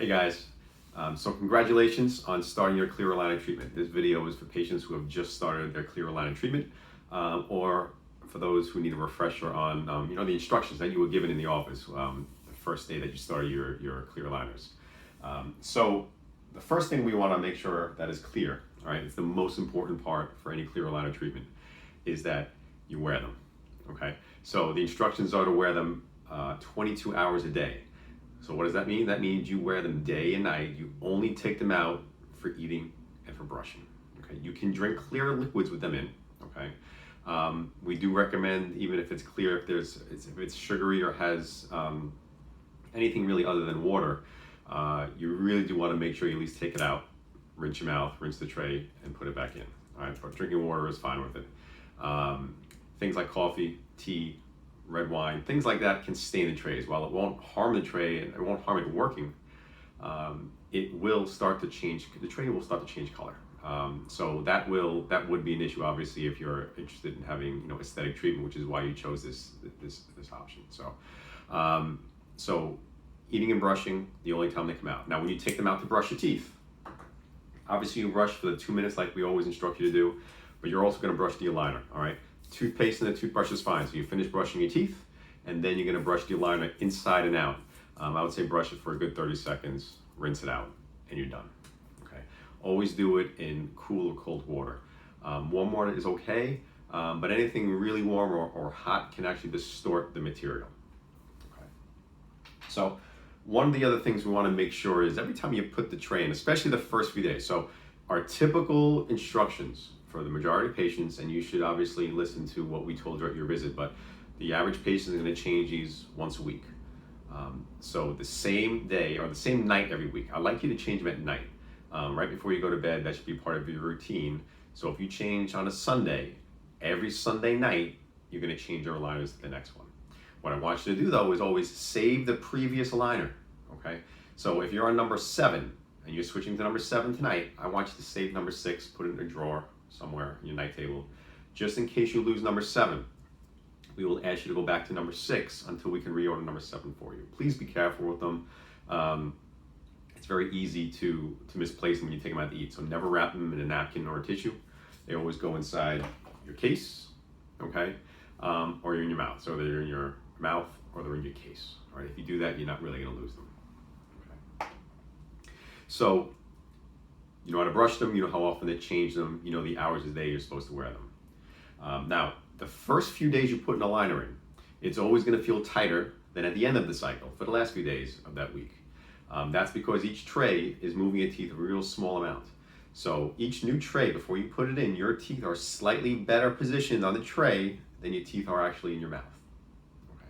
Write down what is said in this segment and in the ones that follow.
Hey guys, so congratulations on starting your clear aligner treatment. This video is for patients who have just started their clear aligner treatment, or for those who need a refresher on the instructions that you were given in the office the first day that you started your clear aligners. So the first thing we want to make sure that is clear, all right, it's the most important part for any clear aligner treatment, is that you wear them. Okay, so the instructions are to wear them 22 hours a day. So what does that mean? That means you wear them day and night. You only take them out for eating and for brushing. Okay, you can drink clear liquids with them in. Okay, we do recommend, even if it's clear, if it's sugary or has anything really other than water, you really do want to make sure you at least take it out, rinse your mouth, rinse the tray, and put it back in. All right, but drinking water is fine with it. Things like coffee, tea, red wine, things like that can stain the trays. While it won't harm the tray and it won't harm it working, it will start to change, the tray will start to change color. So that would be an issue, obviously, if you're interested in having aesthetic treatment, which is why you chose this option. So eating and brushing, the only time they come out. Now when you take them out to brush your teeth, obviously you brush for the 2 minutes like we always instruct you to do, but you're also going to brush the aligner. All right, toothpaste and the toothbrush is fine. So you finish brushing your teeth, and then you're going to brush the aligner inside and out. I would say brush it for a good 30 seconds, rinse it out, and you're done. Okay. Always do it in cool or cold water. Warm water is okay, but anything really warm or hot can actually distort the material. Okay. So one of the other things we want to make sure is every time you put the tray in, especially the first few days. So our typical instructions for the majority of patients, and you should obviously listen to what we told you at your visit, but the average patient is going to change these once a week. So the same day or the same night every week. I'd like you to change them at night, right before you go to bed. That should be part of your routine. So if you change on a Sunday, every Sunday night, you're going to change your aligners to the next one. What I want you to do though is always save the previous aligner. Okay, so if you're on number 7 and you're switching to number 7 tonight, I want you to save number 6, put it in a drawer somewhere in your night table, just in case you lose number 7. We will ask you to go back to number 6 until we can reorder number 7 for you. Please be careful with them. It's very easy to misplace them when you take them out to eat. So never wrap them in a napkin or a tissue. They always go inside your case, okay, or in your mouth. So they're in your mouth or they're in your case. All right. If you do that, you're not really going to lose them. Okay. So you know how to brush them, you know how often to change them, you know the hours of the day you're supposed to wear them. Now, the first few days you put an aligner in, it's always going to feel tighter than at the end of the cycle for the last few days of that week. That's because each tray is moving your teeth a real small amount. So each new tray, before you put it in, your teeth are slightly better positioned on the tray than your teeth are actually in your mouth. Okay.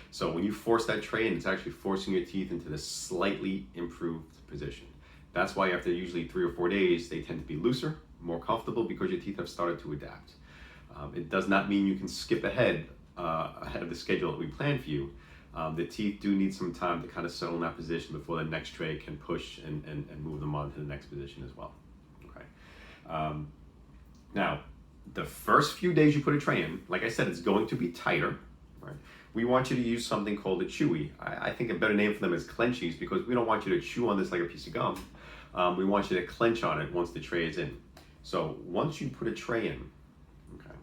So when you force that tray in, it's actually forcing your teeth into this slightly improved position. That's why after usually 3 or 4 days, they tend to be looser, more comfortable, because your teeth have started to adapt. It does not mean you can skip ahead of the schedule that we planned for you. The teeth do need some time to kind of settle in that position before the next tray can push and move them on to the next position as well. Okay. Now, the first few days you put a tray in, like I said, it's going to be tighter. Right? We want you to use something called a chewy. I think a better name for them is clenchies, because we don't want you to chew on this like a piece of gum. We want you to clench on it once the tray is in. So once you put a tray in, okay,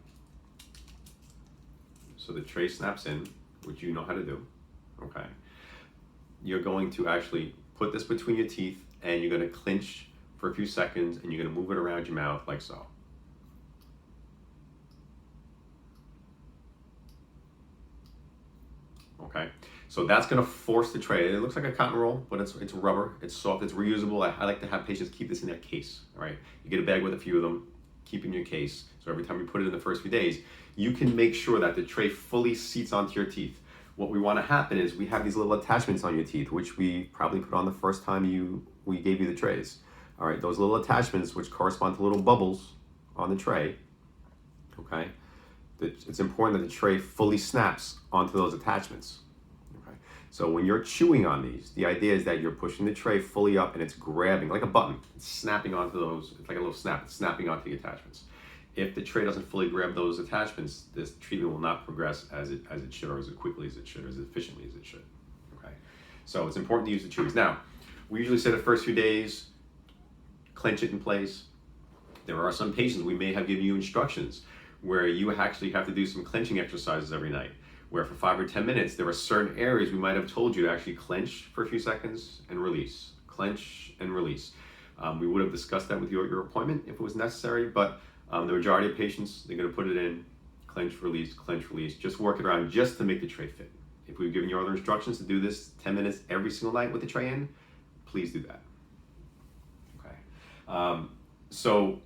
so the tray snaps in, which you know how to do, okay, you're going to actually put this between your teeth and you're going to clench for a few seconds and you're going to move it around your mouth like so. Okay, so that's going to force the tray. It looks like a cotton roll, but it's rubber, it's soft, it's reusable. I like to have patients keep this in their case. All right, you get a bag with a few of them, keep in your case. So every time you put it in the first few days, you can make sure that the tray fully seats onto your teeth. What we want to happen is we have these little attachments on your teeth, which we probably put on the first time we gave you the trays. All right, those little attachments, which correspond to little bubbles on the tray, okay, it's important that the tray fully snaps onto those attachments. Okay, so when you're chewing on these, the idea is that you're pushing the tray fully up and it's grabbing like a button. It's snapping onto those. It's like a little snap. It's snapping onto the attachments. If the tray doesn't fully grab those attachments, this treatment will not progress as it should, or as quickly as it should, or as efficiently as it should. Okay, so it's important to use the chewies. Now, We usually say the first few days, clench it in place. There are some patients we may have given you instructions where you actually have to do some clenching exercises every night, where for 5 or 10 minutes, there are certain areas we might have told you to actually clench for a few seconds and release, clench and release. We would have discussed that with you at your appointment if it was necessary, but the majority of patients, they're gonna put it in, clench, release, just work it around just to make the tray fit. If we've given you other instructions to do this 10 minutes every single night with the tray in, please do that. Okay. So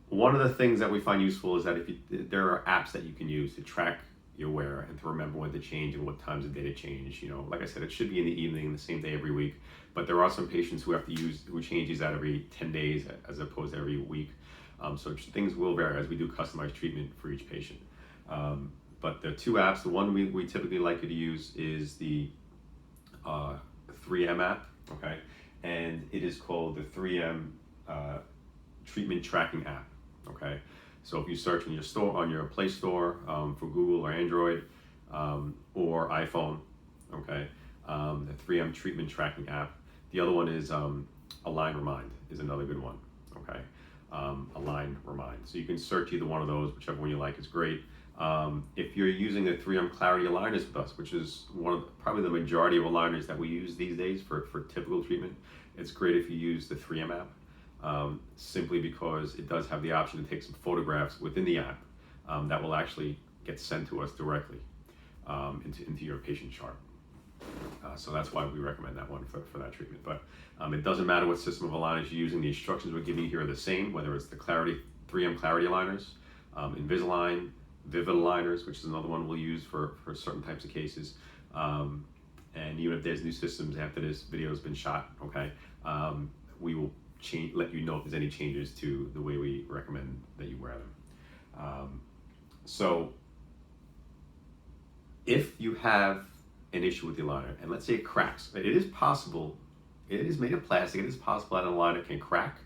one of the things that we find useful is that there are apps that you can use to track your wear and to remember when to change and what times of day to change. You know, like I said, it should be in the evening, the same day every week. But there are some patients who change these out every 10 days as opposed to every week. So things will vary as we do customized treatment for each patient. But there are two apps. The one we typically like you to use is the 3M app, okay? And it is called the 3M treatment tracking app, okay? So if you search in your store, on your Play Store for Google or Android or iPhone, okay, the 3M treatment tracking app. The other one is Align Remind is another good one, okay? Align Remind. So you can search either one of those, whichever one you like is great. If you're using the 3M Clarity aligners with us, which is probably the majority of aligners that we use these days for typical treatment, it's great if you use the 3M app, simply because it does have the option to take some photographs within the app that will actually get sent to us directly into your patient chart. So that's why we recommend that one for that treatment. But it doesn't matter what system of aligners you're using, the instructions we're giving you here are the same, whether it's the 3M Clarity aligners, Invisalign, Vivid aligners, which is another one we'll use for certain types of cases. And even if there's new systems after this video has been shot, okay, we will let you know if there's any changes to the way we recommend that you wear them. So if you have an issue with the aligner, and let's say it cracks, it is possible, it is made of plastic, it is possible that an aligner can crack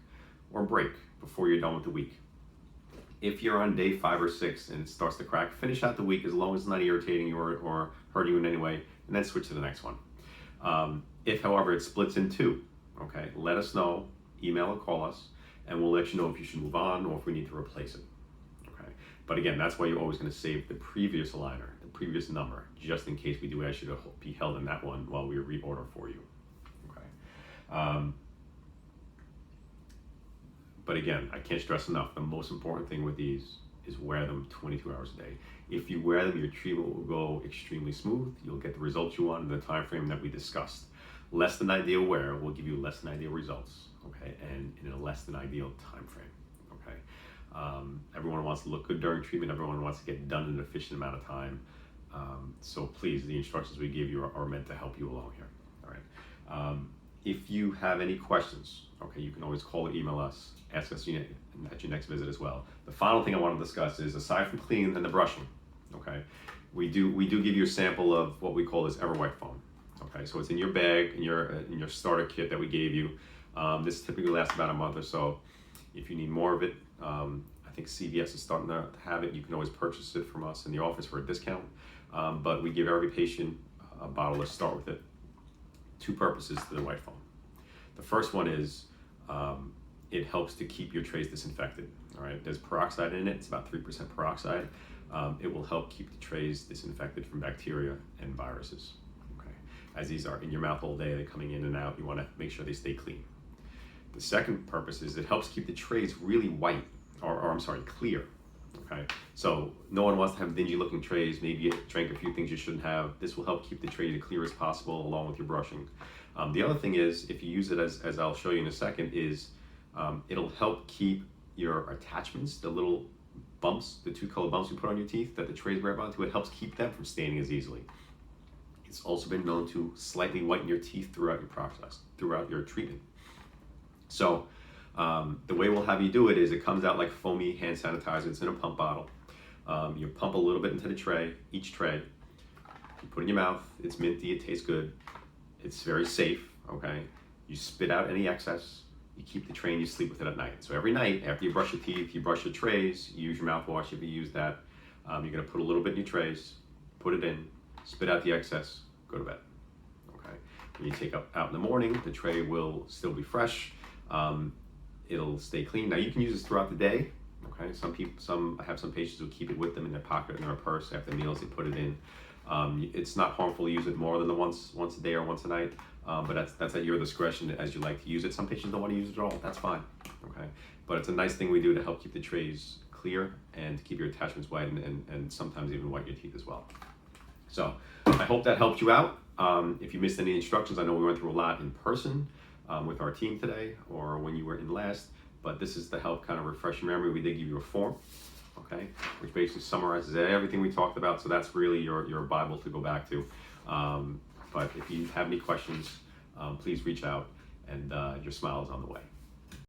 or break before you're done with the week. If you're on day 5 or 6 and it starts to crack, finish out the week as long as it's not irritating you or hurting you in any way, and then switch to the next one. If, however, it splits in 2, okay, let us know, email or call us, and we'll let you know if you should move on or if we need to replace it. Okay. But again, that's why you're always going to save the previous aligner, the previous number, just in case we do ask you to be held in that one while we reorder for you. Okay. But again, I can't stress enough, the most important thing with these is wear them 22 hours a day. If you wear them, your treatment will go extremely smooth. You'll get the results you want in the time frame that we discussed. Less than ideal wear will give you less than ideal results, okay, and in a less than ideal time frame, okay. Everyone wants to look good during treatment. Everyone wants to get done in an efficient amount of time. So please, the instructions we give you are meant to help you along here, all right. If you have any questions, okay, you can always call or email us, ask us at your next visit as well. The final thing I want to discuss is, aside from cleaning and the brushing, okay, we do give you a sample of what we call this Everwhite foam. Okay, so it's in your bag, in your starter kit that we gave you. This typically lasts about a month or so. If you need more of it, I think CVS is starting to have it. You can always purchase it from us in the office for a discount. But we give every patient a bottle to start with it. 2 purposes to the white foam. The first one is it helps to keep your trays disinfected. All right, there's peroxide in it. It's about 3% peroxide. It will help keep the trays disinfected from bacteria and viruses. Okay, as these are in your mouth all day, they're coming in and out. You want to make sure they stay clean. The second purpose is it helps keep the trays really white, or I'm sorry, clear. Okay, so no one wants to have dingy looking trays. Maybe you drank a few things you shouldn't have. This will help keep the tray as clear as possible along with your brushing. The other thing is, if you use it as I'll show you in a second, is it'll help keep your attachments, the little bumps, the 2 color bumps you put on your teeth that the trays grab onto, it helps keep them from staining as easily. It's also been known to slightly whiten your teeth throughout your process, throughout your treatment. So the way we'll have you do it is, it comes out like foamy hand sanitizer. It's in a pump bottle. You pump a little bit into the tray, each tray. You put it in your mouth. It's minty. It tastes good. It's very safe, okay? You spit out any excess. You keep the tray and you sleep with it at night. So every night, after you brush your teeth, you brush your trays, you use your mouthwash if you use that. You're gonna put a little bit in your trays, put it in, spit out the excess, go to bed, okay? When you take out in the morning, the tray will still be fresh. It'll stay clean. Now you can use this throughout the day. Okay, I have some patients who keep it with them in their pocket, in their purse. After meals, they put it in. It's not harmful to use it more than once a day or once a night, but that's at your discretion as you like to use it. Some patients don't want to use it at all. That's fine. Okay, but it's a nice thing we do to help keep the trays clear and to keep your attachments white and sometimes even white your teeth as well. So I hope that helped you out. If you missed any instructions, I know we went through a lot in person with our team today or when you were in last, but this is to help kind of refresh your memory. We did give you a form, okay, which basically summarizes everything we talked about. So that's really your Bible to go back to. But if you have any questions, please reach out, and your smile is on the way.